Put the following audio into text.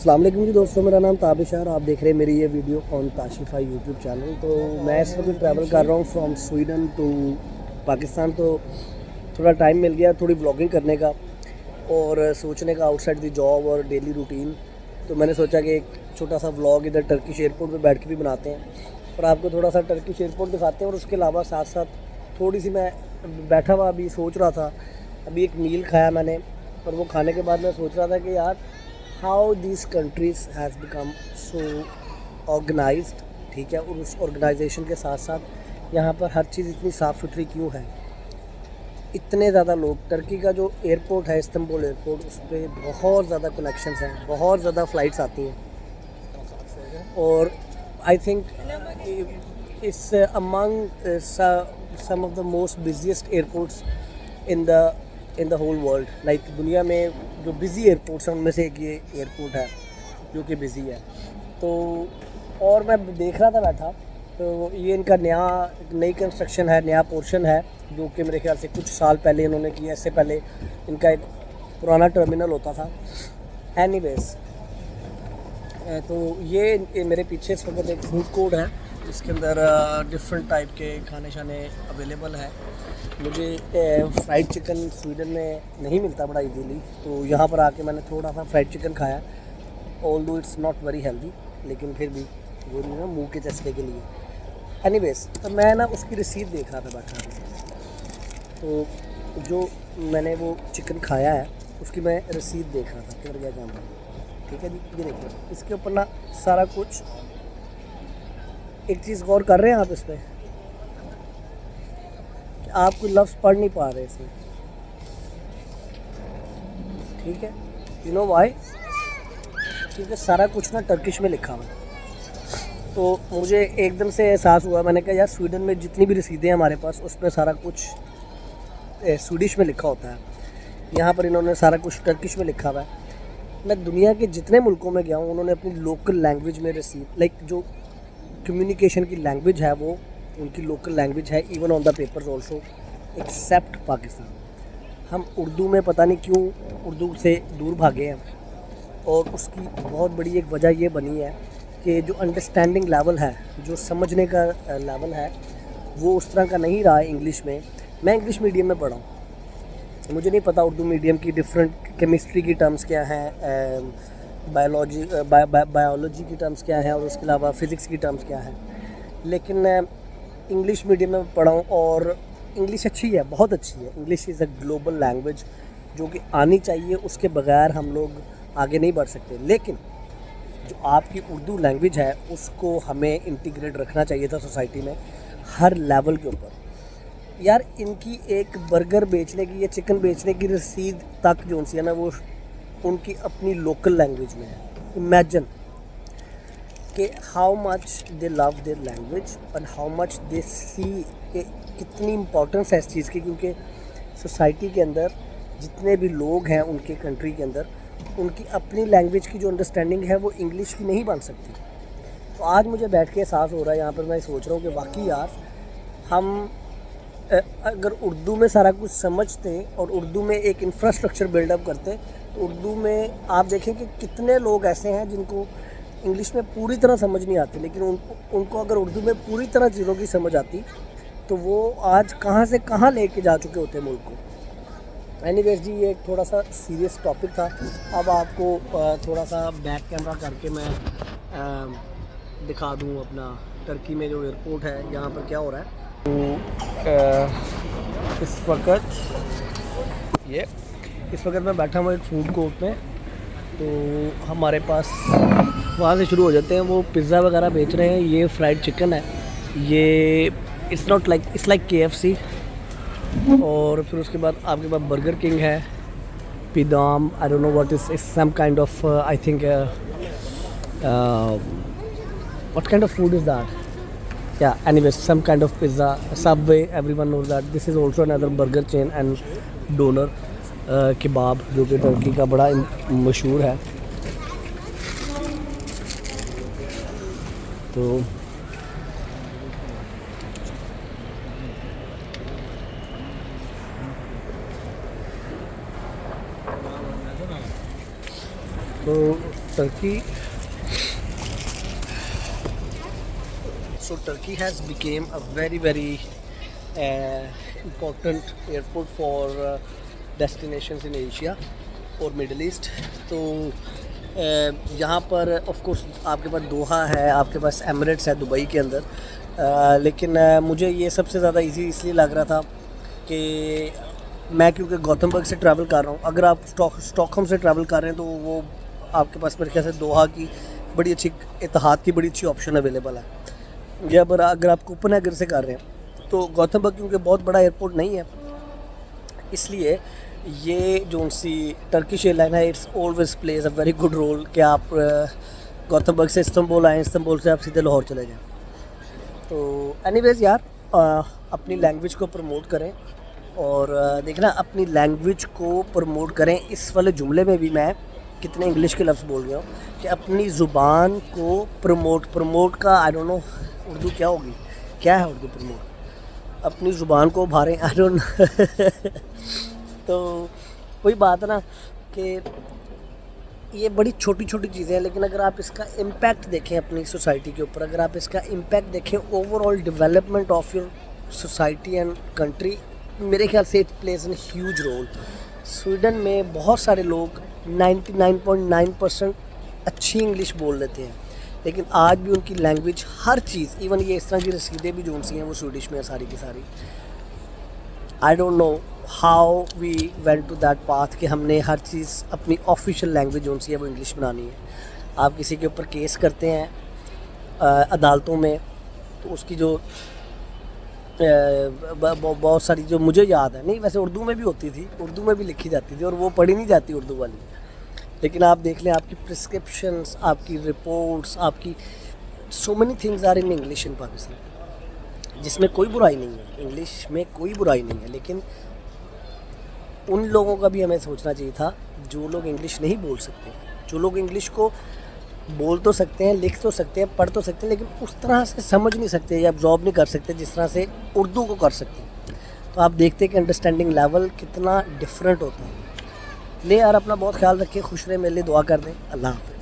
अस्सलाम वालेकुम जी दोस्तों, मेरा नाम ताबिश है और आप देख रहे हैं मेरी ये वीडियो ऑन ताशिफाई यूट्यूब चैनल। तो मैं इस वक्त ट्रैवल कर रहा हूँ फ्रॉम स्वीडन टू पाकिस्तान। तो थोड़ा टाइम मिल गया थोड़ी व्लॉगिंग करने का और सोचने का आउटसाइड दी जॉब और डेली रूटीन। तो मैंने सोचा कि एक छोटा सा व्लॉग इधर टर्किश एयरपोर्ट पे बैठ के भी बनाते हैं और आपको थोड़ा सा टर्किश एयरपोर्ट दिखाते हैं। और उसके अलावा साथ साथ थोड़ी सी मैं बैठा हुआ अभी सोच रहा था, अभी एक मील खाया मैंने और वो खाने के बाद मैं सोच रहा था कि यार how this countries has become so organised, ठीक है। और उस ऑर्गेनाइजेशन के साथ साथ यहाँ पर हर चीज़ इतनी साफ़ सुथरी क्यों है। इतने ज़्यादा लोग, टर्की का जो एयरपोर्ट है इस्तांबुल एयरपोर्ट, उस पर बहुत ज़्यादा कनेक्शंस हैं, बहुत ज़्यादा फ़्लाइट्स आती हैं और I think it's among some of the most busiest airports in the whole world. Like दुनिया में जो बिज़ी एयरपोर्ट्स हैं उनमें से एक ये एयरपोर्ट है जो कि बिज़ी है। तो और मैं देख रहा था बैठा, तो ये इनका नई कंस्ट्रक्शन है, नया पोर्शन है जो कि मेरे ख्याल से कुछ साल पहले इन्होंने किया। इससे पहले इनका एक पुराना टर्मिनल होता था। एनीवेज, तो ये मेरे पीछे इस वक्त एक फूड कोर्ट है जिसके अंदर डिफरेंट टाइप के खाने शाने अवेलेबल है। मुझे फ्राइड चिकन स्वीडन में नहीं मिलता बड़ा इजीली, तो यहाँ पर आके मैंने थोड़ा सा फ्राइड चिकन खाया। Although it's not very healthy, लेकिन फिर भी वो नहीं ना मुँह के चस्के के लिए। एनीवेज, तो मैं ना उसकी रसीद देख रहा था बैठा, तो जो मैंने वो चिकन खाया है उसकी मैं रसीद देख रहा था। किधर गया कैमरा? ठीक है जी, ये देखिए इसके ऊपर ना सारा कुछ। एक चीज़ गौर कर रहे हैं आप इस पर, आप कोई लफ्ज़ पढ़ नहीं पा रहे इसमें, ठीक है। You know why? क्योंकि सारा कुछ ना टर्किश में लिखा हुआ है। तो मुझे एकदम से एहसास हुआ, मैंने कहा यार स्वीडन में जितनी भी रसीदें हैं हमारे पास उसमें सारा कुछ स्वीडिश में लिखा होता है, यहाँ पर इन्होंने सारा कुछ टर्किश में लिखा हुआ है। मैं दुनिया के जितने मुल्कों में गया हूँ उन्होंने अपनी लोकल लैंग्वेज में रसीद, लाइक जो कम्युनिकेशन की लैंग्वेज है वो उनकी लोकल लैंग्वेज है, even on the papers also, except Pakistan. हम उर्दू में पता नहीं क्यों उर्दू से दूर भागे हैं और उसकी बहुत बड़ी एक वजह ये बनी है कि जो अंडरस्टैंडिंग लेवल है, जो समझने का लेवल है, वो उस तरह का नहीं रहा है इंग्लिश में। मैं इंग्लिश मीडियम में पढ़ा हूँ, मुझे नहीं पता उर्दू मीडियम की डिफरेंट केमिस्ट्री की टर्म्स क्या हैं, बायोलॉजी की टर्म्स क्या हैं और उसके अलावा फ़िज़िक्स की टर्म्स क्या हैं। लेकिन इंग्लिश मीडियम में पढ़ा हूँ और इंग्लिश अच्छी है, बहुत अच्छी है। English is a global language जो कि आनी चाहिए, उसके बगैर हम लोग आगे नहीं बढ़ सकते। लेकिन जो आपकी उर्दू लैंग्वेज है उसको हमें इंटीग्रेट रखना चाहिए था सोसाइटी में हर लेवल के ऊपर। यार इनकी एक बर्गर बेचने की या चिकन बेचने की रसीद तक जो सी है ना वो उनकी अपनी लोकल लैंग्वेज में है। इमेजिन कि how much they love their language और हाउ मच दे सी कि कितनी इम्पोर्टेंस है इस चीज़ की। क्योंकि सोसाइटी के अंदर जितने भी लोग हैं उनके कंट्री के अंदर, उनकी अपनी लैंग्वेज की जो अंडरस्टैंडिंग है वो इंग्लिश की नहीं बन सकती। तो आज मुझे बैठ के एहसास हो रहा है, यहाँ पर मैं सोच रहा हूँ कि वाकई यार हम अगर उर्दू में सारा कुछ समझते और उर्दू में एक इंफ्रास्ट्रक्चर बिल्डअप करते, तो उर्दू में आप देखें कि कितने लोग ऐसे हैं जिनको इंग्लिश में पूरी तरह समझ नहीं आती, लेकिन उनको अगर उर्दू में पूरी तरह चीज़ों की समझ आती तो वो आज कहाँ से कहाँ लेके जा चुके होते मुल्क को। एनीवेज जी, ये एक थोड़ा सा सीरियस टॉपिक था। अब आपको थोड़ा सा बैक कैमरा करके मैं दिखा दूँ अपना टर्की में जो एयरपोर्ट है, यहाँ पर क्या हो रहा है। तो इस वक्त मैं बैठा हूँ एक फूड कोर्ट में। तो हमारे पास वहाँ से शुरू हो जाते हैं, वो पिज़्ज़ा वगैरह बेच रहे हैं। ये फ्राइड चिकन है, ये it's not like, it's like KFC। और फिर उसके बाद आपके पास बर्गर किंग है, PiDEM, I don't know what is some kind of I think what kind of food is that? Yeah, anyways, some kind of pizza, Subway, everyone knows that. This is also another burger chain and doner, kebab, जो कि Turkey का बड़ा मशहूर है। तो تو Turkey Turkey has became a very important airport for destinations in Asia اور middle asset. تو یہاں پر آف کورس آپ کے پاس دوحہ ہے, آپ کے پاس ایمریٹس ہے دبئی کے اندر, لیکن مجھے یہ سب سے زیادہ ایزی اس لیے لگ رہا تھا کہ میں کیونکہ گوتھمبرگ سے ٹریول کر رہا ہوں. اگر آپ اسٹاک ہوم سے ٹریول کر رہے ہیں تو وہ آپ کے پاس میرے خیال سے دوحہ کی بڑی اچھی, اتحاد کی بڑی اچھی آپشن اویلیبل ہے. یا اگر آپ کوپن ہیگن سے کر رہے ہیں تو گوتھمبرگ کیونکہ بہت بڑا ایئرپورٹ نہیں ہے, اس لیے یہ جو سی ٹرکش ایئر لائن ہے it's always plays a very good role کہ آپ گوتھمبرگ سے استنبول آئیں, استنبول سے آپ سیدھے لاہور چلے جائیں. تو اینی ویز یار اپنی لینگویج کو پروموٹ کریں اور دیکھنا اپنی لینگویج کو پروموٹ کریں. اس والے جملے میں بھی میں کتنے انگلش کے لفظ بول گیا ہوں کہ اپنی زبان کو پروموٹ کا آئی ڈونٹ نو اردو کیا ہوگی, کیا ہے اردو پروموٹ, اپنی زبان کو ابھاریں, آئی ڈونٹ نو. تو وہی بات ہے نا کہ یہ بڑی چھوٹی چھوٹی چیزیں ہیں, لیکن اگر آپ اس کا امپیکٹ دیکھیں اپنی سوسائٹی کے اوپر, اگر آپ اس کا امپیکٹ دیکھیں over all development of your society and country, میرے خیال سے it plays an huge role. Sweden میں بہت سارے لوگ 99.9% اچھی انگلش بول لیتے ہیں, لیکن آج بھی ان کی لینگویج ہر چیز, ایون یہ اس طرح کی رسیدیں بھی جو ان سی ہیں وہ سویڈش میں ہیں ساری کی ساری. I don't know how we went to that path کہ ہم نے ہر چیز اپنی آفیشیل لینگویج جو سی ہے وہ انگلش بنانی ہے. آپ کسی کے اوپر کیس کرتے ہیں عدالتوں میں تو اس کی جو بہت ساری جو مجھے یاد ہے, نہیں ویسے اردو میں بھی ہوتی تھی, اردو میں بھی لکھی جاتی تھی اور وہ پڑھی نہیں جاتی اردو والی, لیکن آپ دیکھ لیں آپ کی پرسکرپشنس, آپ کی رپورٹس, آپ کی so many things are in English in Pakistan, جس میں کوئی برائی نہیں ہے, انگلش میں کوئی برائی نہیں ہے. لیکن ان لوگوں کا بھی ہمیں سوچنا چاہیے تھا جو لوگ انگلش نہیں بول سکتے, جو لوگ انگلش کو بول تو سکتے ہیں, لکھ تو سکتے ہیں, پڑھ تو سکتے ہیں, لیکن اس طرح سے سمجھ نہیں سکتے یا ابزارب نہیں کر سکتے جس طرح سے اردو کو کر سکتے ہیں. تو آپ دیکھتے ہیں کہ انڈرسٹینڈنگ لیول کتنا ڈفرینٹ ہوتا ہے. لے یار اپنا بہت خیال رکھیں, خوش رہیں, میرے لیے دعا کر دیں. اللہ حافظ.